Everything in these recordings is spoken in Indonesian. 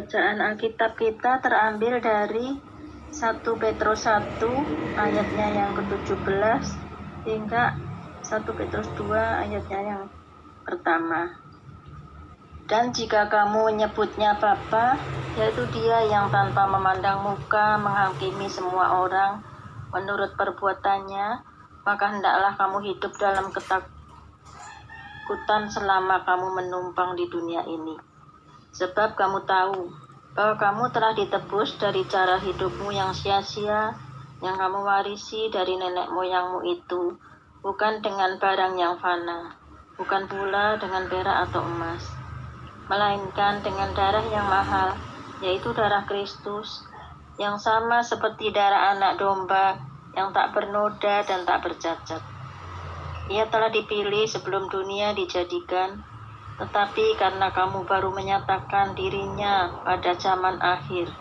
Bacaan Alkitab kita terambil dari 1 Petrus 1 ayatnya yang ke-17 hingga 1 Petrus 2 ayatnya yang pertama. Dan jika kamu menyebutnya Bapa, yaitu Dia yang tanpa memandang muka menghakimi semua orang menurut perbuatannya, maka hendaklah kamu hidup dalam ketakutan selama kamu menumpang di dunia ini. Sebab kamu tahu bahwa kamu telah ditebus dari cara hidupmu yang sia-sia, yang kamu warisi dari nenek moyangmu itu, bukan dengan barang yang fana, bukan pula dengan perak atau emas, melainkan dengan darah yang mahal, yaitu darah Kristus, yang sama seperti darah anak domba, yang tak bernoda dan tak bercacat. Ia telah dipilih sebelum dunia dijadikan, tetapi karena kamu baru menyatakan dirinya pada zaman akhir,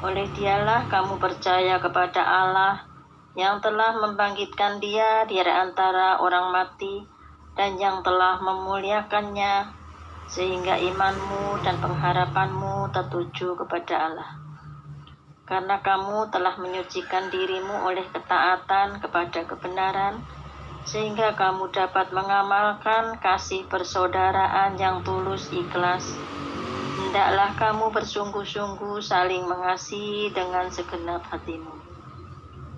oleh Dialah kamu percaya kepada Allah yang telah membangkitkan Dia dari antara orang mati dan yang telah memuliakannya, sehingga imanmu dan pengharapanmu tertuju kepada Allah. Karena kamu telah menyucikan dirimu oleh ketaatan kepada kebenaran, sehingga kamu dapat mengamalkan kasih persaudaraan yang tulus ikhlas. Hendaklah kamu bersungguh-sungguh saling mengasihi dengan segenap hatimu.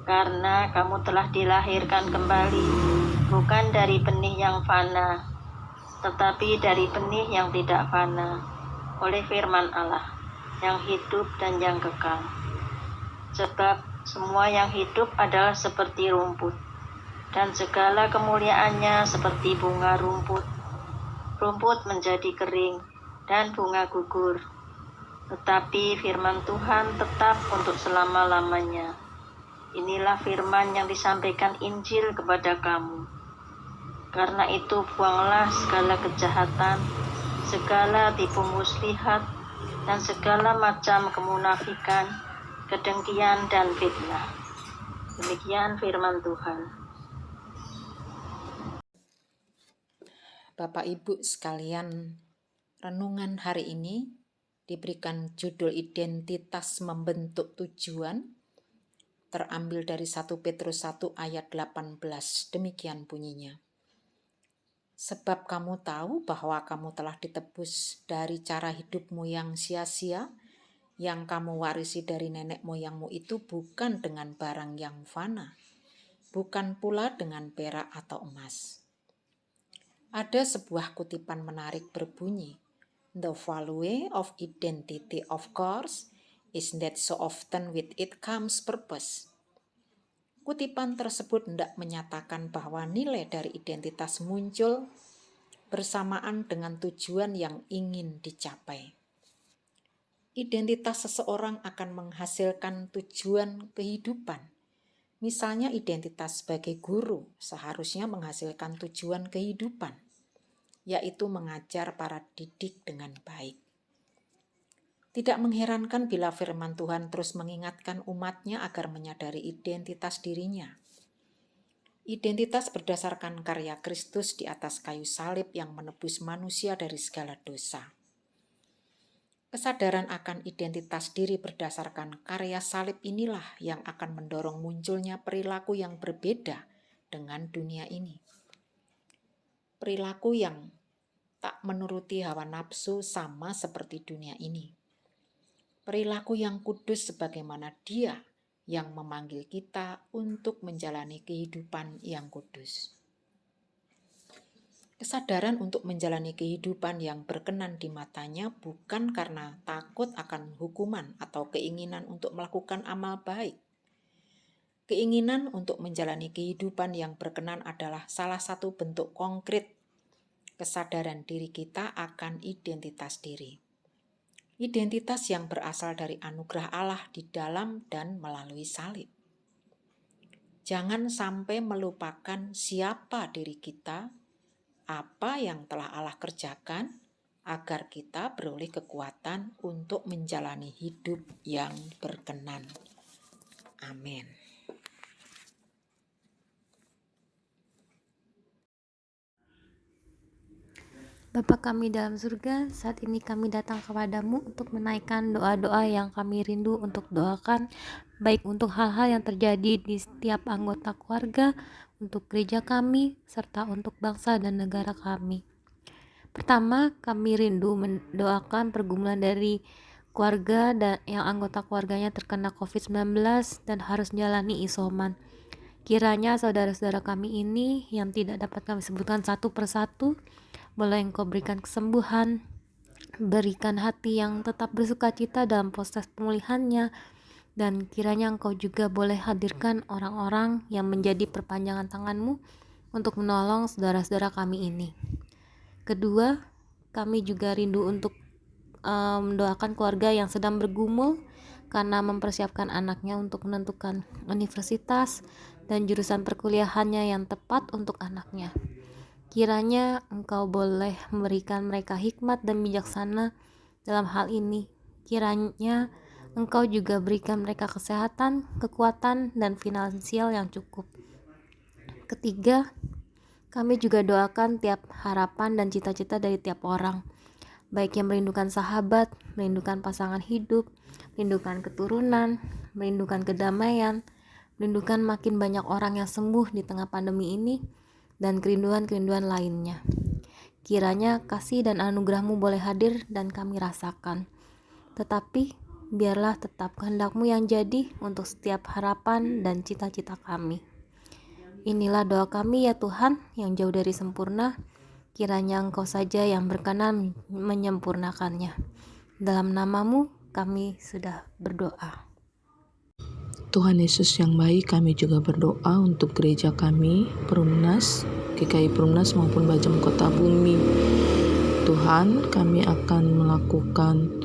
Karena kamu telah dilahirkan kembali, bukan dari benih yang fana, tetapi dari benih yang tidak fana, oleh firman Allah, yang hidup dan yang kekal. Sebab semua yang hidup adalah seperti rumput, dan segala kemuliaannya seperti bunga rumput. Rumput menjadi kering, dan bunga gugur. Tetapi firman Tuhan tetap untuk selama-lamanya. Inilah firman yang disampaikan Injil kepada kamu. Karena itu buanglah segala kejahatan, segala tipu muslihat, dan segala macam kemunafikan, kedengkian dan fitnah. Demikian firman Tuhan. Bapak Ibu sekalian, renungan hari ini diberikan judul identitas membentuk tujuan, terambil dari 1 Petrus 1 ayat 18, demikian bunyinya. Sebab kamu tahu bahwa kamu telah ditebus dari cara hidupmu yang sia-sia, yang kamu warisi dari nenek moyangmu itu bukan dengan barang yang fana, bukan pula dengan perak atau emas. Ada sebuah kutipan menarik berbunyi, "The value of identity of course is that so often with it comes purpose." Kutipan tersebut hendak menyatakan bahwa nilai dari identitas muncul bersamaan dengan tujuan yang ingin dicapai. Identitas seseorang akan menghasilkan tujuan kehidupan. Misalnya identitas sebagai guru seharusnya menghasilkan tujuan kehidupan, yaitu mengajar para didik dengan baik. Tidak mengherankan bila firman Tuhan terus mengingatkan umatnya agar menyadari identitas dirinya. Identitas berdasarkan karya Kristus di atas kayu salib yang menebus manusia dari segala dosa. Kesadaran akan identitas diri berdasarkan karya salib inilah yang akan mendorong munculnya perilaku yang berbeda dengan dunia ini. Perilaku yang tak menuruti hawa nafsu sama seperti dunia ini. Perilaku yang kudus sebagaimana Dia yang memanggil kita untuk menjalani kehidupan yang kudus. Kesadaran untuk menjalani kehidupan yang berkenan di matanya bukan karena takut akan hukuman atau keinginan untuk melakukan amal baik. Keinginan untuk menjalani kehidupan yang berkenan adalah salah satu bentuk konkret kesadaran diri kita akan identitas diri. Identitas yang berasal dari anugerah Allah di dalam dan melalui salib. Jangan sampai melupakan siapa diri kita, apa yang telah Allah kerjakan, agar kita beroleh kekuatan untuk menjalani hidup yang berkenan. Amin. Bapa kami dalam surga, saat ini kami datang kepadamu untuk menaikkan doa-doa yang kami rindu untuk doakan, baik untuk hal-hal yang terjadi di setiap anggota keluarga, untuk gereja kami, serta untuk bangsa dan negara kami. Pertama, kami rindu mendoakan pergumulan dari keluarga dan yang anggota keluarganya terkena COVID-19 dan harus menjalani isoman. Kiranya saudara-saudara kami ini yang tidak dapat kami sebutkan satu persatu, boleh Engkau berikan kesembuhan, berikan hati yang tetap bersuka cita dalam proses pemulihannya, dan kiranya Engkau juga boleh hadirkan orang-orang yang menjadi perpanjangan tangan-Mu untuk menolong saudara-saudara kami ini. Kedua, kami juga rindu untuk mendoakan keluarga yang sedang bergumul karena mempersiapkan anaknya untuk menentukan universitas dan jurusan perkuliahannya yang tepat untuk anaknya. Kiranya Engkau boleh memberikan mereka hikmat dan bijaksana dalam hal ini. Kiranya Engkau juga berikan mereka kesehatan, kekuatan, dan finansial yang cukup. Ketiga, kami juga doakan tiap harapan dan cita-cita dari tiap orang, baik yang merindukan sahabat, merindukan pasangan hidup, merindukan keturunan, merindukan kedamaian, merindukan makin banyak orang yang sembuh di tengah pandemi ini, dan kerinduan-kerinduan lainnya. Kiranya kasih dan anugerah-Mu boleh hadir dan kami rasakan. Tetapi biarlah tetap kehendak-Mu yang jadi untuk setiap harapan dan cita-cita kami. Inilah doa kami ya Tuhan yang jauh dari sempurna. Kiranya Engkau saja yang berkenan menyempurnakannya. Dalam nama-Mu kami sudah berdoa. Tuhan Yesus yang baik, kami juga berdoa untuk gereja kami, Perumnas, GKI Perumnas maupun Bajang Kota Bumi. Tuhan, kami akan melakukan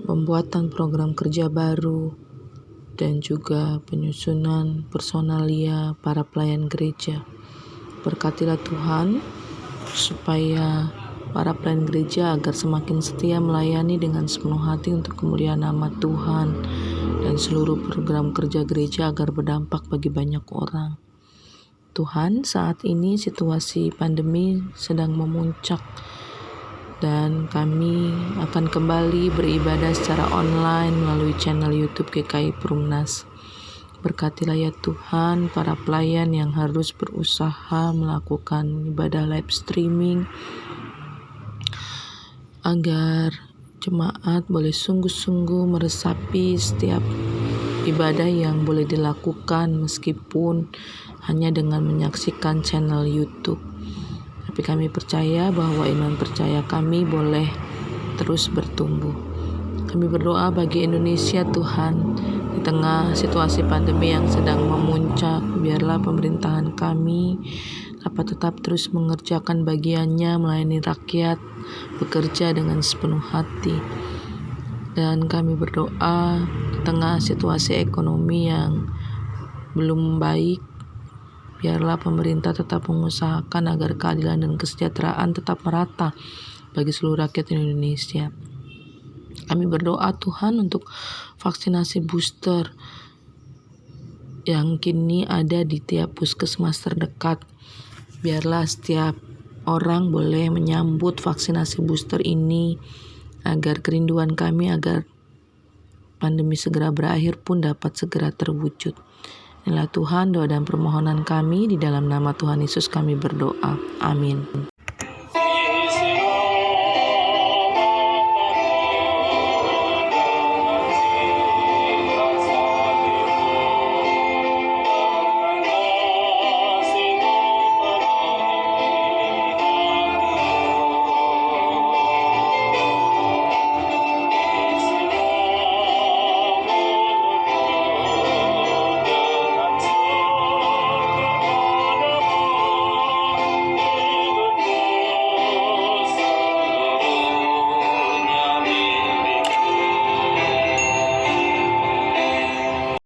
pembuatan program kerja baru dan juga penyusunan personalia para pelayan gereja. Berkatilah Tuhan, supaya para pelayan gereja agar semakin setia melayani dengan sepenuh hati untuk kemuliaan nama Tuhan, dan seluruh program kerja gereja agar berdampak bagi banyak orang. Tuhan, saat ini situasi pandemi sedang memuncak dan kami akan kembali beribadah secara online melalui channel YouTube GKI Perumnas. Berkatilah ya Tuhan para pelayan yang harus berusaha melakukan ibadah live streaming, agar jemaat boleh sungguh-sungguh meresapi setiap ibadah yang boleh dilakukan meskipun hanya dengan menyaksikan channel YouTube. Tapi kami percaya bahwa iman percaya kami boleh terus bertumbuh. Kami berdoa bagi Indonesia Tuhan, di tengah situasi pandemi yang sedang memuncak, biarlah pemerintahan kami dapat tetap terus mengerjakan bagiannya melayani rakyat, bekerja dengan sepenuh hati. Dan kami berdoa di tengah situasi ekonomi yang belum baik, biarlah pemerintah tetap mengusahakan agar keadilan dan kesejahteraan tetap merata bagi seluruh rakyat Indonesia. Kami berdoa Tuhan untuk vaksinasi booster yang kini ada di tiap puskesmas terdekat. Biarlah setiap orang boleh menyambut vaksinasi booster ini, agar kerinduan kami agar pandemi segera berakhir pun dapat segera terwujud. Inilah Tuhan doa dan permohonan kami, di dalam nama Tuhan Yesus kami berdoa. Amin.